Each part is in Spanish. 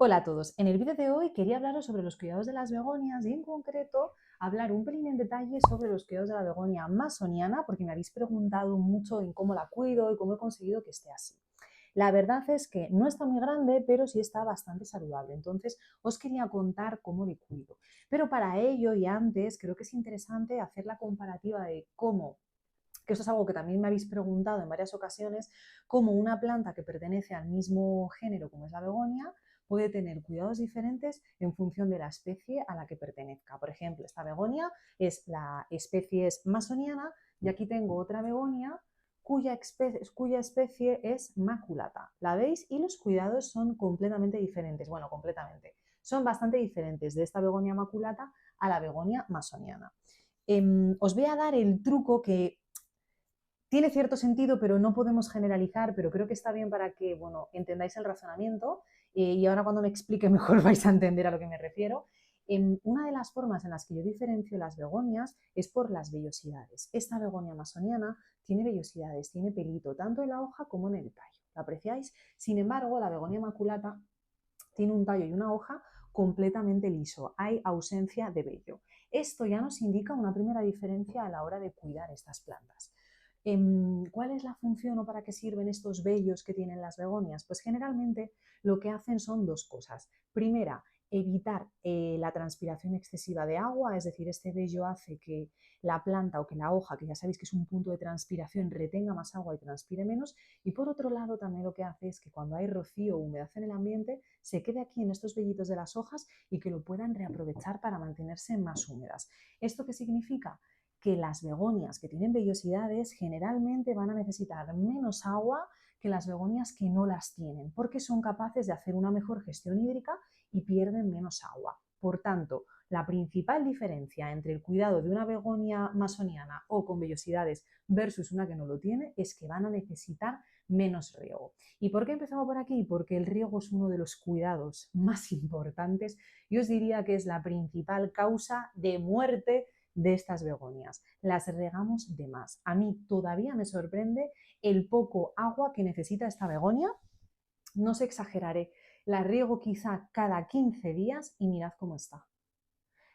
Hola a todos. En el vídeo de hoy quería hablaros sobre los cuidados de las begonias y en concreto hablar un pelín en detalle sobre los cuidados de la begonia amazoniana porque me habéis preguntado mucho en cómo la cuido y cómo he conseguido que esté así. La verdad es que no está muy grande, pero sí está bastante saludable. Entonces os quería contar cómo le cuido. Pero para ello y antes creo que es interesante hacer la comparativa de cómo, que esto es algo que también me habéis preguntado en varias ocasiones, cómo una planta que pertenece al mismo género como es la begonia puede tener cuidados diferentes en función de la especie a la que pertenezca. Por ejemplo, esta begonia es la especie masoniana y aquí tengo otra begonia cuya especie es maculata. ¿La veis? Y los cuidados son completamente diferentes. Bueno, completamente. Son bastante diferentes de esta begonia maculata a la begonia masoniana. Os voy a dar el truco que tiene cierto sentido, pero no podemos generalizar, pero creo que está bien para que, bueno, entendáis el razonamiento y ahora cuando me explique mejor vais a entender a lo que me refiero. Una de las formas en las que yo diferencio las begonias es por las vellosidades. Esta begonia amazoniana tiene vellosidades, tiene pelito, tanto en la hoja como en el tallo. ¿La apreciáis? Sin embargo, la begonia maculata tiene un tallo y una hoja completamente liso, hay ausencia de vello. Esto ya nos indica una primera diferencia a la hora de cuidar estas plantas. ¿Cuál es la función o para qué sirven estos vellos que tienen las begonias? Pues generalmente lo que hacen son dos cosas. Primera, evitar la transpiración excesiva de agua, es decir, este vello hace que la planta o que la hoja, que ya sabéis que es un punto de transpiración, retenga más agua y transpire menos. Y por otro lado, también lo que hace es que cuando hay rocío o humedad en el ambiente, se quede aquí en estos vellitos de las hojas y que lo puedan reaprovechar para mantenerse más húmedas. ¿Esto qué significa? Que las begonias que tienen vellosidades generalmente van a necesitar menos agua que las begonias que no las tienen, porque son capaces de hacer una mejor gestión hídrica y pierden menos agua. Por tanto, la principal diferencia entre el cuidado de una begonia masoniana o con vellosidades versus una que no lo tiene es que van a necesitar menos riego. ¿Y por qué he empezado por aquí? Porque el riego es uno de los cuidados más importantes y os diría que es la principal causa de muerte de estas begonias. Las regamos de más. A mí todavía me sorprende el poco agua que necesita esta begonia. No os exageraré, la riego quizá cada 15 días y mirad cómo está.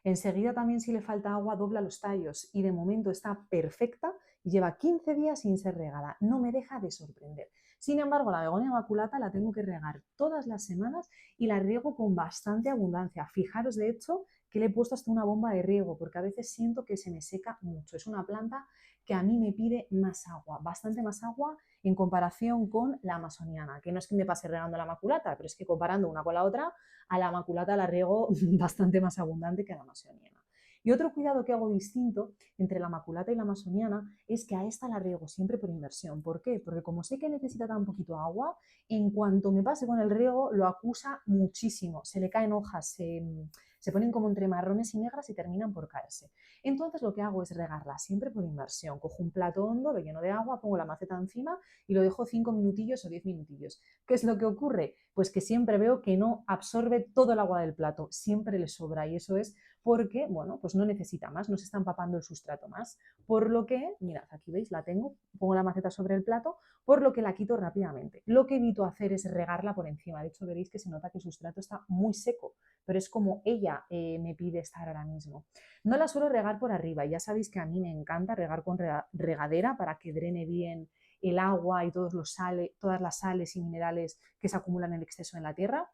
Enseguida también si le falta agua dobla los tallos y de momento está perfecta y lleva 15 días sin ser regada. No me deja de sorprender. Sin embargo, la begonia maculata la tengo que regar todas las semanas y la riego con bastante abundancia. Fijaros, de hecho, que le he puesto hasta una bomba de riego porque a veces siento que se me seca mucho. Es una planta que a mí me pide más agua, bastante más agua en comparación con la amazoniana, que no es que me pase regando la maculata, pero es que comparando una con la otra, a la maculata la riego bastante más abundante que a la amazoniana. Y otro cuidado que hago distinto entre la maculata y la amazoniana es que a esta la riego siempre por inversión. ¿Por qué? Porque como sé que necesita tan poquito agua, en cuanto me pase con el riego lo acusa muchísimo. Se le caen hojas, se ponen como entre marrones y negras y terminan por caerse. Entonces lo que hago es regarla siempre por inversión. Cojo un plato hondo, lo lleno de agua, pongo la maceta encima y lo dejo 5 minutillos o 10 minutillos. ¿Qué es lo que ocurre? Pues que siempre veo que no absorbe todo el agua del plato, siempre le sobra y eso es porque, bueno, pues no necesita más, no se está empapando el sustrato más. Por lo que, mirad, aquí veis, la tengo, pongo la maceta sobre el plato, por lo que la quito rápidamente. Lo que evito hacer es regarla por encima. De hecho, veréis que se nota que el sustrato está muy seco, pero es como ella me pide estar ahora mismo. No la suelo regar por arriba, ya sabéis que a mí me encanta regar con regadera para que drene bien el agua y todas las sales y minerales que se acumulan en exceso en la tierra,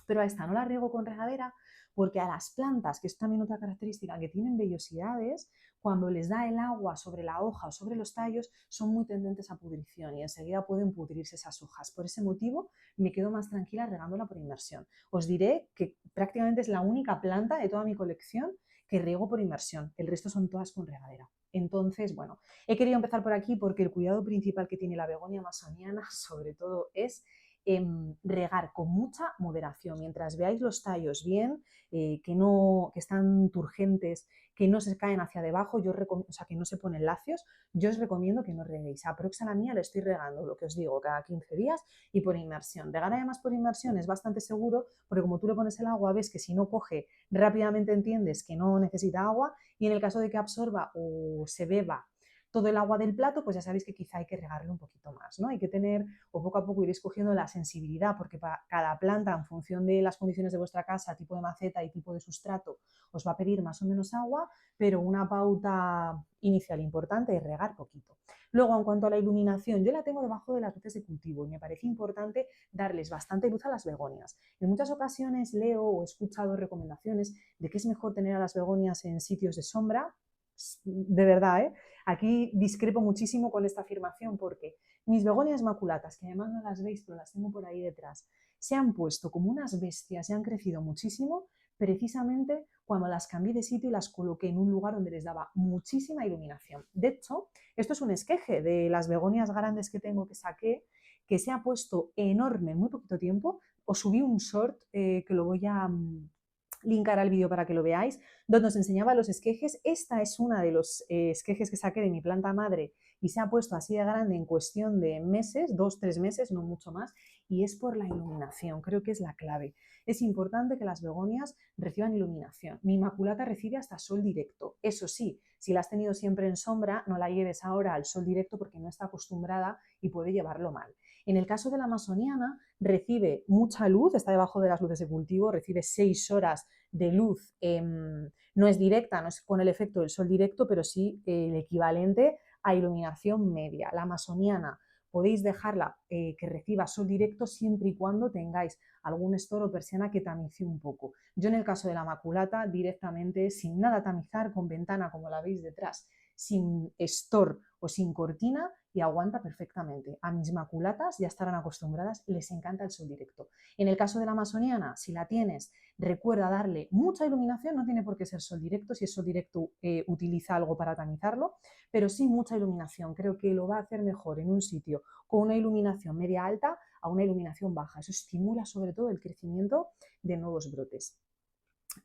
pero a esta no la riego con regadera porque a las plantas, que es también otra característica, que tienen vellosidades, cuando les da el agua sobre la hoja o sobre los tallos, son muy tendentes a pudrición y enseguida pueden pudrirse esas hojas. Por ese motivo me quedo más tranquila regándola por inmersión. Os diré que prácticamente es la única planta de toda mi colección que riego por inmersión, el resto son todas con regadera. Entonces, bueno, he querido empezar por aquí porque el cuidado principal que tiene la begonia amazoniana, sobre todo, es regar con mucha moderación. Mientras veáis los tallos bien, que están turgentes, que no se caen hacia debajo, o sea, que no se ponen lacios, yo os recomiendo que no reguéis. A Prox a la mía le estoy regando, lo que os digo, cada 15 días y por inmersión. Regar además por inmersión es bastante seguro porque como tú le pones el agua, ves que si no coge, rápidamente entiendes que no necesita agua y en el caso de que absorba o se beba todo el agua del plato, pues ya sabéis que quizá hay que regarle un poquito más, ¿no? Hay que tener, o poco a poco ir escogiendo la sensibilidad, porque para cada planta, en función de las condiciones de vuestra casa, tipo de maceta y tipo de sustrato, os va a pedir más o menos agua, pero una pauta inicial importante es regar poquito. Luego, en cuanto a la iluminación, yo la tengo debajo de las luces de cultivo y me parece importante darles bastante luz a las begonias. En muchas ocasiones leo o he escuchado recomendaciones de que es mejor tener a las begonias en sitios de sombra. De verdad, ¿eh? Aquí discrepo muchísimo con esta afirmación porque mis begonias maculatas, que además no las veis, pero las tengo por ahí detrás, se han puesto como unas bestias y han crecido muchísimo precisamente cuando las cambié de sitio y las coloqué en un lugar donde les daba muchísima iluminación. De hecho, esto es un esqueje de las begonias grandes que tengo que saqué, que se ha puesto enorme en muy poquito tiempo. Os subí un short que lo voy a linkar al vídeo para que lo veáis, donde os enseñaba los esquejes. Esta es una de los esquejes que saqué de mi planta madre y se ha puesto así de grande en cuestión de meses, 2-3 meses, no mucho más, y es por la iluminación, creo que es la clave. Es importante que las begonias reciban iluminación. Mi Inmaculata recibe hasta sol directo. Eso sí, si la has tenido siempre en sombra, no la lleves ahora al sol directo porque no está acostumbrada y puede llevarlo mal. En el caso de la amazoniana, recibe mucha luz, está debajo de las luces de cultivo, recibe 6 horas de luz, no es directa, no es con el efecto del sol directo, pero sí el equivalente a iluminación media. La amazoniana podéis dejarla que reciba sol directo siempre y cuando tengáis algún estor o persiana que tamice un poco. Yo en el caso de la maculata, directamente, sin nada tamizar, con ventana como la veis detrás, sin estor o sin cortina, y aguanta perfectamente. A mis maculatas ya estarán acostumbradas, les encanta el sol directo. En el caso de la amazoniana, si la tienes, recuerda darle mucha iluminación, no tiene por qué ser sol directo, si es sol directo utiliza algo para tamizarlo, pero sí mucha iluminación. Creo que lo va a hacer mejor en un sitio con una iluminación media alta a una iluminación baja. Eso estimula sobre todo el crecimiento de nuevos brotes.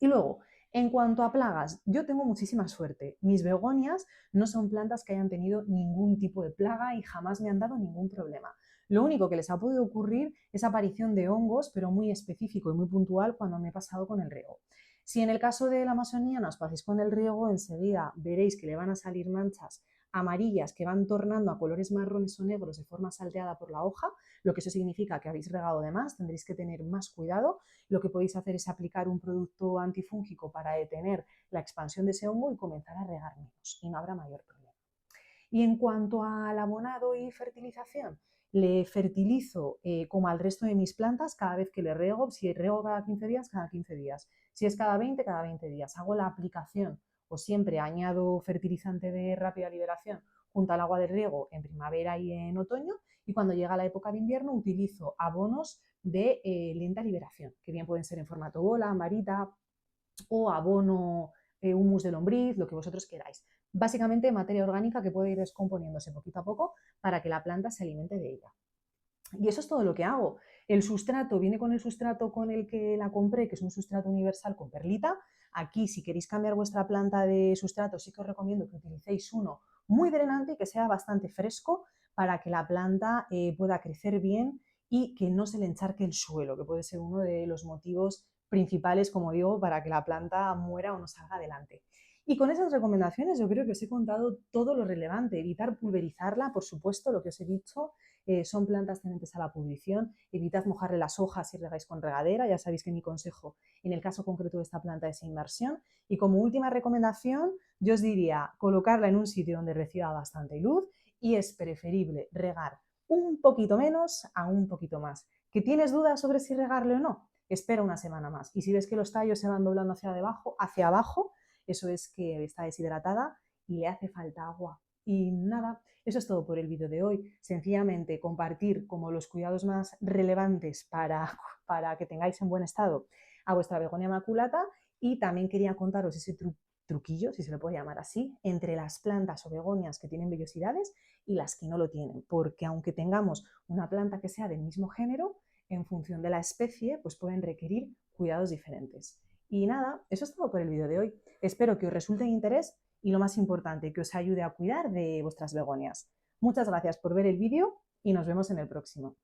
Y luego, en cuanto a plagas, yo tengo muchísima suerte. Mis begonias no son plantas que hayan tenido ningún tipo de plaga y jamás me han dado ningún problema. Lo único que les ha podido ocurrir es aparición de hongos, pero muy específico y muy puntual cuando me he pasado con el riego. Si en el caso de la amazoniana os pasáis con el riego, enseguida veréis que le van a salir manchas amarillas que van tornando a colores marrones o negros de forma salteada por la hoja, lo que eso significa que habéis regado de más, tendréis que tener más cuidado. Lo que podéis hacer es aplicar un producto antifúngico para detener la expansión de ese hongo y comenzar a regar menos y no habrá mayor problema. Y en cuanto al abonado y fertilización, le fertilizo como al resto de mis plantas cada vez que le riego. Si riego cada 15 días, cada 15 días. Si es cada 20, cada 20 días. Hago la aplicación o siempre añado fertilizante de rápida liberación junto al agua de riego en primavera y en otoño, y cuando llega la época de invierno utilizo abonos de lenta liberación, que bien pueden ser en formato bola, marita o abono humus de lombriz, lo que vosotros queráis. Básicamente materia orgánica que puede ir descomponiéndose poquito a poco para que la planta se alimente de ella. Y eso es todo lo que hago. El sustrato viene con el sustrato con el que la compré, que es un sustrato universal con perlita. Aquí, si queréis cambiar vuestra planta de sustrato, sí que os recomiendo que utilicéis uno muy drenante y que sea bastante fresco para que la planta pueda crecer bien y que no se le encharque el suelo, que puede ser uno de los motivos principales, como digo, para que la planta muera o no salga adelante. Y con esas recomendaciones yo creo que os he contado todo lo relevante. Evitar pulverizarla, por supuesto, lo que os he dicho, son plantas tendentes a la pudrición. Evitad mojarle las hojas si regáis con regadera. Ya sabéis que mi consejo en el caso concreto de esta planta es inmersión. Y como última recomendación, yo os diría colocarla en un sitio donde reciba bastante luz y es preferible regar un poquito menos a un poquito más. ¿Que tienes dudas sobre si regarle o no? Espera una semana más. Y si ves que los tallos se van doblando hacia abajo, eso es que está deshidratada y le hace falta agua. Y nada, eso es todo por el vídeo de hoy. Sencillamente compartir como los cuidados más relevantes para que tengáis en buen estado a vuestra begonia maculata, y también quería contaros ese truquillo, si se le puede llamar así, entre las plantas o begonias que tienen vellosidades y las que no lo tienen, porque aunque tengamos una planta que sea del mismo género, en función de la especie, pues pueden requerir cuidados diferentes. Y nada, eso es todo por el vídeo de hoy. Espero que os resulte de interés y, lo más importante, que os ayude a cuidar de vuestras begonias. Muchas gracias por ver el vídeo y nos vemos en el próximo.